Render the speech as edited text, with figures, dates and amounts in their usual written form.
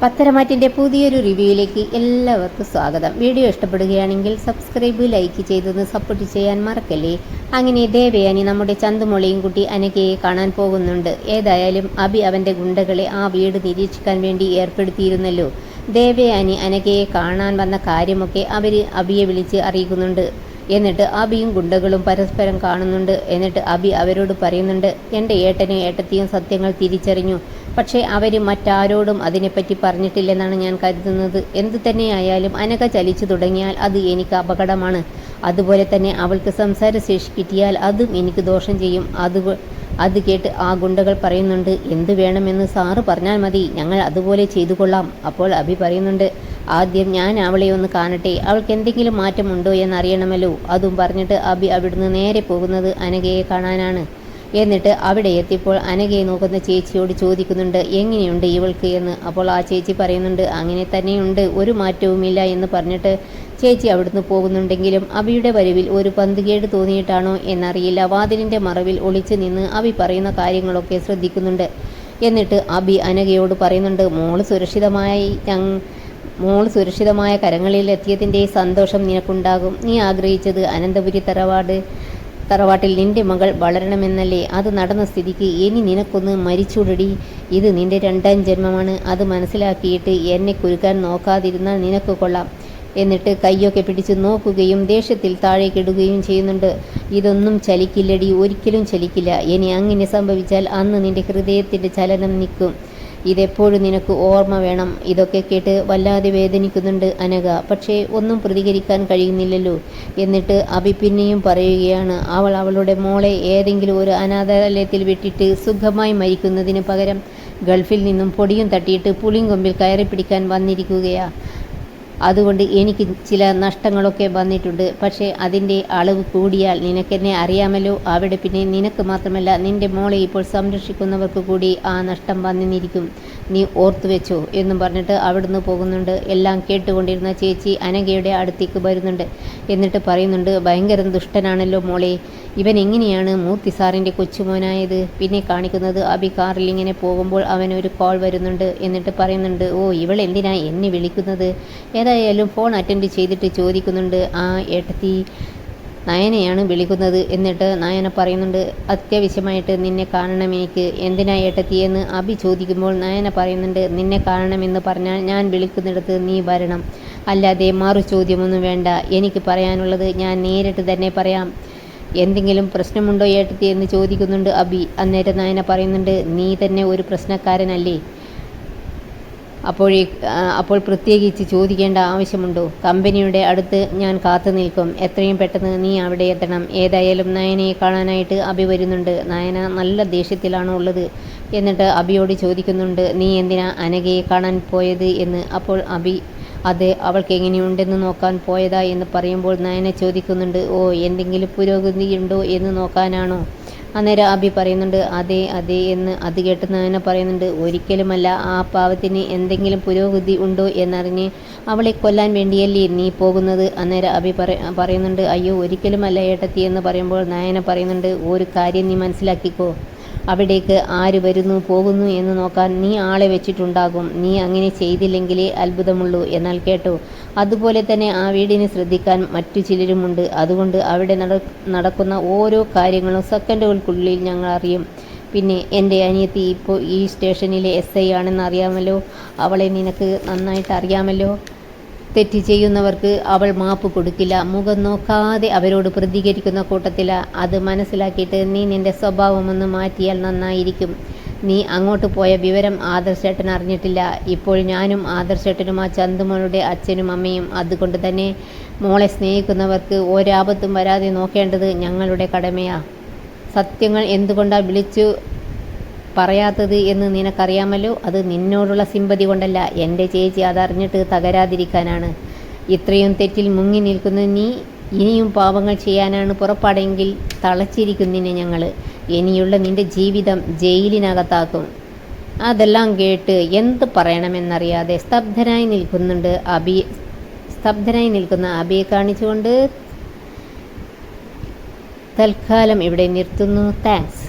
പത്തരമാറ്റിൻ്റെ പുതിയൊരു റിവ്യൂയിലേക്ക് എല്ലാവർക്കും സ്വാഗതം. വീഡിയോ ഇഷ്ടപ്പെടുകയാണെങ്കിൽ സബ്സ്ക്രൈബ്, ലൈക്ക് ചെയ്തൊന്ന് സപ്പോർട്ട് ചെയ്യാൻ മറക്കല്ലേ. അങ്ങനെ ദേവയാനി നമ്മുടെ ചന്തുമോളെയും കുട്ടി അനഘയെ കാണാൻ പോകുന്നുണ്ട്. ഏതായാലും അബി അവൻ്റെ ഗുണ്ടകളെ ആ വീട് നിരീക്ഷിക്കാൻ വേണ്ടി ഏർപ്പെടുത്തിയിരുന്നല്ലോ. ദേവയാനി അനഘയെ കാണാൻ വന്ന കാര്യമൊക്കെ അവർ അബിയെ വിളിച്ച് അറിയിക്കുന്നുണ്ട്. എന്നിട്ട് അബിയും ഗുണ്ടകളും പരസ്പരം കാണുന്നുണ്ട്. എന്നിട്ട് അബി അവരോട് പറയുന്നുണ്ട്, എൻ്റെ ഏട്ടനും ഏട്ടത്തിയും സത്യങ്ങൾ തിരിച്ചറിഞ്ഞു. പക്ഷേ അവർ മറ്റാരോടും അതിനെപ്പറ്റി പറഞ്ഞിട്ടില്ലെന്നാണ് ഞാൻ കരുതുന്നത്. എന്തു തന്നെയായാലും അനഘ ചലിച്ചു തുടങ്ങിയാൽ അത് എനിക്ക് അപകടമാണ്. അതുപോലെ തന്നെ അവൾക്ക് സംസാരശേഷി കിട്ടിയാൽ അതും എനിക്ക് ദോഷം ചെയ്യും. അത് കേട്ട് ആ ഗുണ്ടകൾ പറയുന്നുണ്ട്, എന്തു വേണമെന്ന് സാറ് പറഞ്ഞാൽ മതി, ഞങ്ങൾ അതുപോലെ ചെയ്തു കൊള്ളാം. അപ്പോൾ അബി പറയുന്നുണ്ട്, ആദ്യം ഞാൻ അവളെ ഒന്ന് കാണട്ടെ, അവൾക്ക് എന്തെങ്കിലും മാറ്റമുണ്ടോ എന്നറിയണമല്ലോ. അതും പറഞ്ഞിട്ട് അബി അവിടുന്ന് നേരെ പോകുന്നത് അനഘയെ കാണാനാണ്. എന്നിട്ട് അവിടെ എത്തിയപ്പോൾ അനഘയെ നോക്കുന്ന ചേച്ചിയോട് ചോദിക്കുന്നുണ്ട്, എങ്ങനെയുണ്ട് ഇവൾക്ക് എന്ന്. അപ്പോൾ ആ ചേച്ചി പറയുന്നുണ്ട്, അങ്ങനെ തന്നെയുണ്ട്, ഒരു മാറ്റവുമില്ല എന്ന് പറഞ്ഞിട്ട് ചേച്ചി അവിടുന്ന് പോകുന്നുണ്ടെങ്കിലും അബിയുടെ വരവിൽ ഒരു പന്തുകേട് തോന്നിയിട്ടാണോ എന്നറിയില്ല, വാതിലിൻ്റെ മറവിൽ ഒളിച്ചു നിന്ന് അബി പറയുന്ന കാര്യങ്ങളൊക്കെ ശ്രദ്ധിക്കുന്നുണ്ട്. എന്നിട്ട് അബി അനഘയോട് പറയുന്നുണ്ട്, മോൾ സുരക്ഷിതമായ കരങ്ങളിൽ എത്തിയതിൻ്റെ സന്തോഷം നിനക്കുണ്ടാകും. നീ ആഗ്രഹിച്ചത് അനന്തപുരി തറവാട്ടിൽ നിന്റെ മകൾ വളരണമെന്നല്ലേ? അത് നടന്ന സ്ഥിതിക്ക് ഇനി നിനക്കൊന്ന് മരിച്ചൂടടി. ഇത് നിന്റെ രണ്ടാം ജന്മമാണ്. അത് മനസ്സിലാക്കിയിട്ട് എന്നെ കുരുക്കാൻ നോക്കാതിരുന്നാൽ നിനക്ക് കൊള്ളാം. എന്നിട്ട് കയ്യൊക്കെ പിടിച്ച് നോക്കുകയും ദേഷ്യത്തിൽ താഴേക്കിടുകയും ചെയ്യുന്നുണ്ട്. ഇതൊന്നും ചലിക്കില്ലടി, ഒരിക്കലും ചലിക്കില്ല. ഇനി അങ്ങനെ സംഭവിച്ചാൽ അന്ന് നിന്റെ ഹൃദയത്തിൻ്റെ ചലനം നിൽക്കും. ഇതെപ്പോഴും നിനക്ക് ഓർമ്മ വേണം. ഇതൊക്കെ കേട്ട് വല്ലാതെ വേദനിക്കുന്നുണ്ട് അനഘ. പക്ഷേ ഒന്നും പ്രതികരിക്കാൻ കഴിയുന്നില്ലല്ലോ. എന്നിട്ട് അബി പിന്നെയും പറയുകയാണ്, അവളുടെ മോളെ ഏതെങ്കിലും ഒരു അനാഥാലയത്തിൽ വിട്ടിട്ട് സുഖമായി മരിക്കുന്നതിന് പകരം ഗൾഫിൽ നിന്നും പൊടിയും തട്ടിയിട്ട് പുളിങ്കൊമ്പിൽ കയറി പിടിക്കാൻ വന്നിരിക്കുകയാ. അതുകൊണ്ട് എനിക്ക് ചില നഷ്ടങ്ങളൊക്കെ വന്നിട്ടുണ്ട്. പക്ഷേ അതിൻ്റെ അളവ് കൂടിയാൽ നിനക്കെന്നെ അറിയാമല്ലോ. അവിടെ പിന്നെ നിനക്ക് മാത്രമല്ല, നിൻ്റെ മോളെ ഇപ്പോൾ സംരക്ഷിക്കുന്നവർക്ക് കൂടി ആ നഷ്ടം വന്നിരിക്കും. നീ ഓർത്തു വെച്ചോ എന്നും പറഞ്ഞിട്ട് അവിടുന്ന് പോകുന്നുണ്ട്. എല്ലാം കേട്ടുകൊണ്ടിരുന്ന ചേച്ചി അനഘയുടെ അടുത്തേക്ക് വരുന്നുണ്ട്. എന്നിട്ട് പറയുന്നുണ്ട്, ഭയങ്കര ദുഷ്ടനാണല്ലോ മോളെ. ഇവൻ എങ്ങനെയാണ് മൂർത്തി സാറിൻ്റെ കൊച്ചുമോനായത്? പിന്നെ കാണിക്കുന്നത് അബി കാറിൽ ഇങ്ങനെ പോകുമ്പോൾ അവനൊരു കോൾ വരുന്നുണ്ട്. എന്നിട്ട് പറയുന്നുണ്ട്, ഓ ഇവൾ എന്തിനാ എന്നെ വിളിക്കുന്നത്? ഏതായാലും ഫോൺ അറ്റൻഡ് ചെയ്തിട്ട് ചോദിക്കുന്നുണ്ട്, ആ ഏട്ടത്തി നയനയാണ് വിളിക്കുന്നത്. എന്നിട്ട് നയന പറയുന്നുണ്ട്, അത്യാവശ്യമായിട്ട് നിന്നെ കാണണം എനിക്ക്. എന്തിനാ ഏട്ടത്തി എന്ന് അബി ചോദിക്കുമ്പോൾ നയന പറയുന്നുണ്ട്, നിന്നെ കാണണമെന്ന് പറഞ്ഞാൽ ഞാൻ വിളിക്കുന്നിടത്ത് നീ വരണം, അല്ലാതെ മറു ചോദ്യമൊന്നും വേണ്ട. എനിക്ക് പറയാനുള്ളത് ഞാൻ നേരിട്ട് തന്നെ പറയാം. എന്തെങ്കിലും പ്രശ്നമുണ്ടോ ഏട്ടത്തി എന്ന് ചോദിക്കുന്നുണ്ട് അബി. അന്നേരം നയന പറയുന്നുണ്ട്, നീ തന്നെ ഒരു പ്രശ്നക്കാരനല്ലേ? അപ്പോൾ പ്രത്യേകിച്ച് ചോദിക്കേണ്ട ആവശ്യമുണ്ടോ? കമ്പനിയുടെ അടുത്ത് ഞാൻ കാത്തു നിൽക്കും. എത്രയും പെട്ടെന്ന് നീ അവിടെ എത്തണം. ഏതായാലും നയനയെ കാണാനായിട്ട് അബി വരുന്നുണ്ട്. നയന നല്ല ദേഷ്യത്തിലാണ് ഉള്ളത്. എന്നിട്ട് അബിയോട് ചോദിക്കുന്നുണ്ട്, നീ എന്തിനാ അനഘയെ കാണാൻ പോയത് എന്ന്. അപ്പോൾ അബി, അതെ, അവൾക്ക് എങ്ങനെയുണ്ടെന്ന് നോക്കാൻ പോയതാ എന്ന് പറയുമ്പോൾ നയന ചോദിക്കുന്നുണ്ട്, ഓ എന്തെങ്കിലും പുരോഗതിയുണ്ടോ എന്ന് നോക്കാനാണോ? അന്നേരം അബി പറയുന്നുണ്ട്, അതെ അതെ എന്ന്. അത് കേട്ട് നയന പറയുന്നുണ്ട്, ഒരിക്കലുമല്ല. ആ പാവത്തിന് എന്തെങ്കിലും പുരോഗതി ഉണ്ടോ എന്നറിഞ്ഞ് അവളെ കൊല്ലാൻ വേണ്ടിയല്ലേ നീ പോകുന്നത്? അന്നേരം അബി പറയുന്നുണ്ട്, അയ്യോ ഒരിക്കലുമല്ല ഏട്ടത്തി എന്ന് പറയുമ്പോൾ നയന പറയുന്നുണ്ട്, ഒരു കാര്യം നീ മനസ്സിലാക്കിക്കോ, അവിടേക്ക് ആര് വരുന്നു പോകുന്നു എന്ന് നോക്കാൻ നീ ആളെ വെച്ചിട്ടുണ്ടാകും. നീ അങ്ങനെ ചെയ്തില്ലെങ്കിലേ അത്ഭുതമുള്ളൂ. എന്നാൽ കേട്ടോ, അതുപോലെ തന്നെ ആ വീടിനെ ശ്രദ്ധിക്കാൻ മറ്റു ചിലരുമുണ്ട്. അതുകൊണ്ട് അവിടെ നടക്കുന്ന ഓരോ കാര്യങ്ങളും സെക്കൻഡുകൾക്കുള്ളിൽ ഞങ്ങൾ അറിയും. പിന്നെ എൻ്റെ അനിയത്തി ഇപ്പോൾ ഈ സ്റ്റേഷനിലെ SI ആണെന്ന് അറിയാമല്ലോ. അവളെ നിനക്ക് നന്നായിട്ട് അറിയാമല്ലോ. തെറ്റ് ചെയ്യുന്നവർക്ക് അവൾ മാപ്പ് കൊടുക്കില്ല. മുഖം നോക്കാതെ അവരോട് പ്രതികരിക്കുന്ന കൂട്ടത്തില. അത് മനസ്സിലാക്കിയിട്ട് നീ നിൻ്റെ സ്വഭാവമൊന്ന് മാറ്റിയാൽ നന്നായിരിക്കും. നീ അങ്ങോട്ട് പോയ വിവരം ആദർശേട്ടൻ അറിഞ്ഞിട്ടില്ല. ഇപ്പോൾ ഞാനും ആദർശേട്ടനും ആ ചന്തുമോളുടെ അച്ഛനും അമ്മയും. അതുകൊണ്ട് തന്നെ മോളെ സ്നേഹിക്കുന്നവർക്ക് ഒരാപത്തും വരാതെ നോക്കേണ്ടത് ഞങ്ങളുടെ കടമയാ. സത്യങ്ങൾ എന്തുകൊണ്ടാണ് വിളിച്ചു പറയാത്തത് എന്ന് നിനക്കറിയാമല്ലോ. അത് നിന്നോടുള്ള സിമ്പതി കൊണ്ടല്ല, എൻ്റെ ചേച്ചി അതറിഞ്ഞിട്ട് തകരാതിരിക്കാനാണ്. ഇത്രയും തെറ്റിൽ മുങ്ങി നിൽക്കുന്ന നീ ഇനിയും പാപങ്ങൾ ചെയ്യാനാണ് പുറപ്പാടെങ്കിൽ തളച്ചിരിക്കുന്നതിന് ഞങ്ങൾ. ഇനിയുള്ള നിൻ്റെ ജീവിതം ജയിലിനകത്താക്കും. അതെല്ലാം കേട്ട് എന്ത് പറയണമെന്നറിയാതെ സ്തബ്ധനായി നിൽക്കുന്ന അബിയെ കാണിച്ചുകൊണ്ട് തൽക്കാലം ഇവിടെ നിർത്തുന്നു. താങ്ക്സ്.